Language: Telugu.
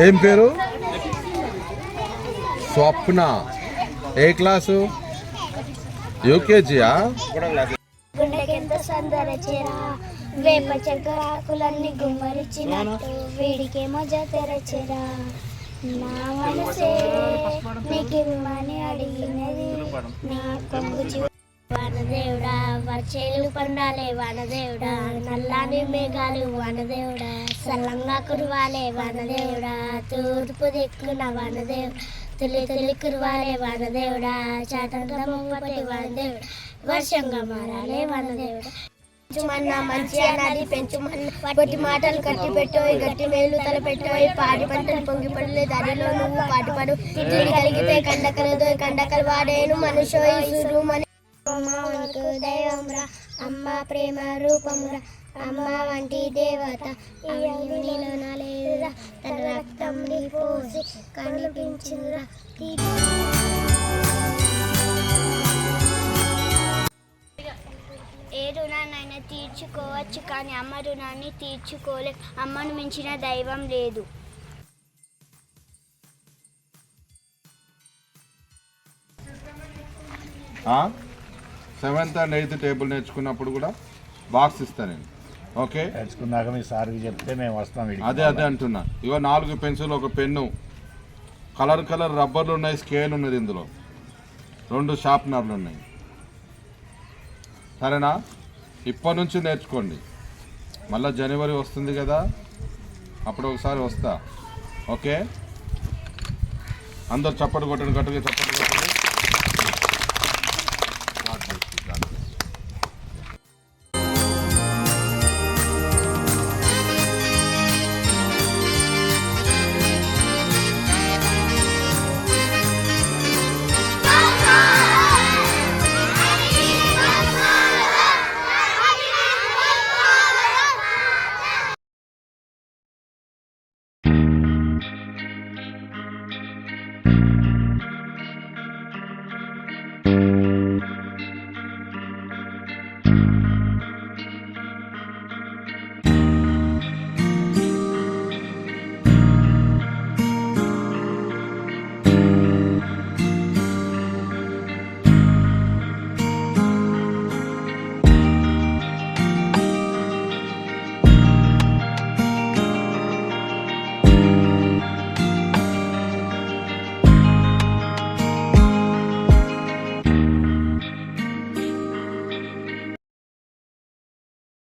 ఏం పేరు? స్వప్న. ఏ క్లాసు? యూకేజీయా? గుండెకెంత సందరచెరా వేప చెక్కరాకులన్నీ గుమ్మరిచ్చినట్టు వీడికేమో జతరచెరా నా మనసే నీకిమ్మని అడిగినది నా కొంగు వానదేవుడా వర్షేలు పండాలే వానదేవుడా నల్లాని మేఘాలు వానదేవుడా సల్లంగా కురవాలే వానదేవుడా తూర్పు దిక్కున వానదేవుడా తొలి తొలి కురవాలే వానదేవుడా చాటంగమొప్పటి వానదేవుడా వర్షంగా మారాలే వానదేవుడా పెంచుమన్నా మంచి అన్నది పెంచుమన్నా కొట్టి మాటలు కట్టి పెట్టోయి గట్టి మేలు తల పెట్టోయి పాడి పంటలు పొంగి పడలే దారిలో నువ్వు పాటి పడు తిరిగి కలిగితే కండకలదో కండకలు వాడేను మనుషోయి సురుమని అమ్మకు దైవంరా అమ్మ ప్రేమ రూపమురా అమ్మ వంటి దేవత నీలోన లేదురా తన రక్తం నీ పోసి కనిపించురా ఏ రుణాన్నైనా తీర్చుకోవచ్చు కానీ అమ్మ రుణాన్ని తీర్చుకోలే అమ్మను మించిన దైవం లేదు. సెవెంత్ అండ్ ఎయిత్ టేబుల్ నేర్చుకున్నప్పుడు కూడా బాక్స్ ఇస్తాను నేను. ఓకే, నేర్చుకున్నాక మీ సార్కి చెప్తే మేము వస్తాం. అదే అంటున్నా. ఇగో 4 పెన్సిల్, ఒక పెన్ను, కలర్ రబ్బర్లు ఉన్నాయి, స్కేల్ ఉన్నది, ఇందులో 2 షార్ప్నర్లు ఉన్నాయి. సరేనా? ఇప్పటి నుంచి నేర్చుకోండి. మళ్ళీ జనవరి వస్తుంది కదా, అప్పుడు ఒకసారి వస్తా. ఓకే, అందరు చప్పట్లు కొట్టండి, గట్టిగా చప్పట్లు కొట్టండి.